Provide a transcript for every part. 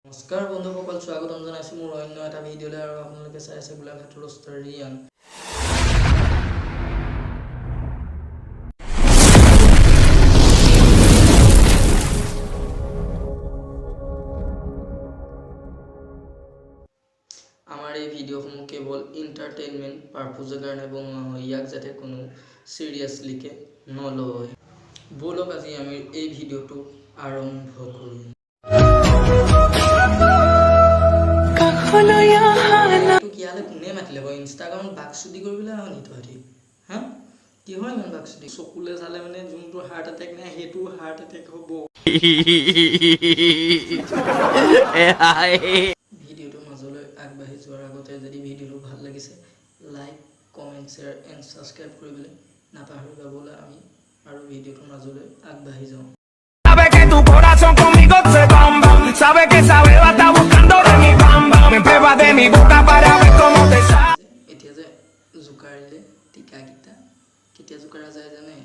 নমস্কাৰ বন্ধুসকল, স্বাগতম জনাইছোঁ মোৰ অন্য এটা ভিডিঅ'লৈ আৰু আপোনালোকে চাই আছে গোলাঘাট ৰোষ্টাৰ ৰিয়ান। আমাৰ এই ভিডিঅ'সমূহ কেৱল এণ্টাৰটেইনমেণ্ট পাৰপোজৰ কাৰণে বনোৱা হয়, ইয়াক যাতে কোনো চিৰিয়াছলিকৈ নলয়। ব'লক আজি আমি এই ভিডিঅ'টো আৰম্ভ কৰোঁ। কিয়ালে কোনে মাতিলে বাৰু? ইনষ্টাগ্ৰামত বাকচুদি কৰিবলৈ আহ নি তহঁতি? হা, কি হয় ইমান বাকচুদি? চকুলে চালে মানে যোনটো হাৰ্ট এটেক নাই সেইটো হাৰ্ট এটেক হ'ব। ভিডিঅ'টোৰ মাজলৈ আগবাঢ়ি যোৱাৰ আগতে যদি ভিডিঅ'টো ভাল লাগিছে like, comment, share and subscribe কৰিবলৈ নাপাহৰিবা। ব'লা আমি আৰু ভিডিঅ'টোৰ মাজলৈ আগবাঢ়ি যাওঁ। Sabe que tu corazón conmigo se bomba. Sabe que esa beba está buscando de mi bamba. Me prueba de mi boca para ver cómo te sabe. এতিয়া যে জোকাৰিলে টিকাকেইটা কেতিয়া জোকাৰা যায় জানে?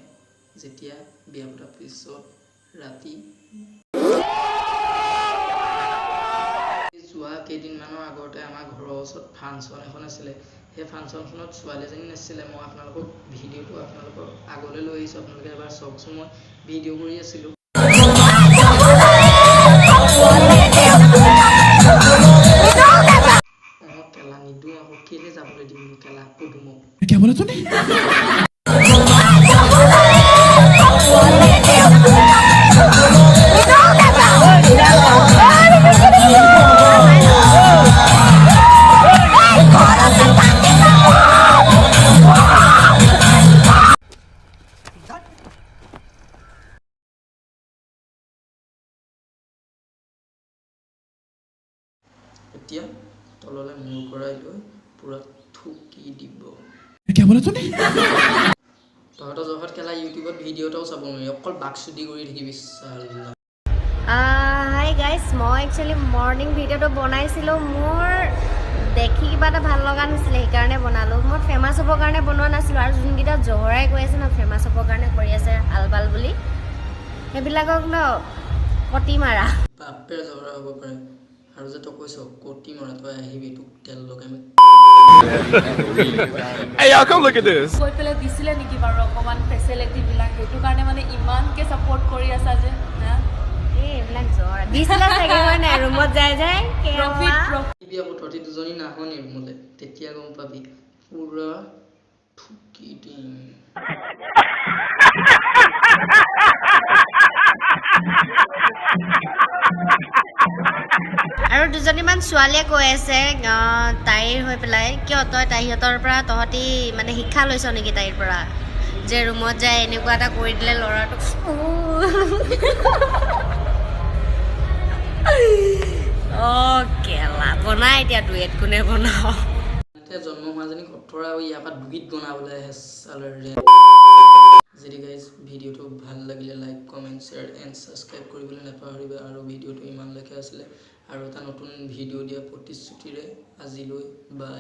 যেতিয়া বিয়া পতাৰ পিছত ৰাতি যোৱা কেইদিনমানৰ আগতে আমাৰ ঘৰৰ ওচৰত ফাংচন এখন আছিলে। সেই ফাংচনখনত ছোৱালী এজনী নাছিলে। মই আপোনালোকক ভিডিঅ'টো আপোনালোকৰ আগলৈ লৈ আহিছোঁ, আপোনালোকে এবাৰ চাওকচোন। মই ভিডিঅ' কৰি আছিলোঁ। কেলা নিদিওঁ আকৌ, কেলে যাবলৈ দিম কেলা পদুমক। এতিয়া তললৈ মূৰ কৰাই লৈ পুৰা থুকি দিব। তহঁতৰ জহত কেলা ইউটিউবত ভিডিঅ' এটাও চাব নোৱাৰি, অকল বাকচুদি কৰি থাকিবি। হাই গাইজ, মই একচুৱেলি মৰ্ণিং ভিডিঅ'টো বনাইছিলোঁ। মোৰ দেখি কিবা এটা ভাল লগা নাছিলে, সেইকাৰণে বনালোঁ। মই ফেমাছ হ'বৰ কাৰণে বনোৱা নাছিলোঁ। আৰু যোনকেইটা জহৰাই কৈ আছে ন ফেমাছ হ'বৰ কাৰণে কৰি আছে আলবাল বুলি, সেইবিলাকক ন কটি মাৰা। বাপে জহৰা হ'ব পাৰে। আৰু যে তই কৈছ কটি মৰা, তই আহিবি, তোক তেল লগাই আমি। Hey y'all, come look at this. কৈ পেলাই দিছিলে নেকি বাৰু অকণমান ফেচিলিটিবিলাক? সেইটো কাৰণে মানে ইমানকৈ ছাপৰ্ট কৰি আছা যে। এইবিলাক জ্বৰ দিছিলে চাগে, হয় নাই? ৰুমত যায় প্ৰফিট বিয়া তহঁতি দুজনী নাহনি ৰুমলৈ, তেতিয়া গম পাবি পুৰা ঠুকি দিম। আৰু দুজনীমান ছোৱালীয়ে কৈ আছে তাইৰ হৈ পেলাই, কিয় তই সিহঁতৰ পৰা তহঁতি মানে শিক্ষা লৈছ নেকি তাইৰ পৰা, যে ৰুমত যায় এনেকুৱা এটা কৰি দিলে ল'ৰাটোক। কেলা বনা এতিয়া ডুৱেট, কোনে বনাও? জন্ম হোৱাজনী কঠৰা আৰু ইয়াৰ পৰা দুগীত বনাবলৈ আহে চালাৰে। যদি গাইজ ভিডিঅ'টো ভাল লাগিলে like, comment, share and subscribe কৰিবলৈ নাপাহৰিবা। আৰু ভিডিঅ'টো ইমানলৈকে আছিলে, আৰু এটা নতুন ভিডিঅ' দিয়া প্ৰতিশ্ৰুতিৰে আজিলৈ বাই।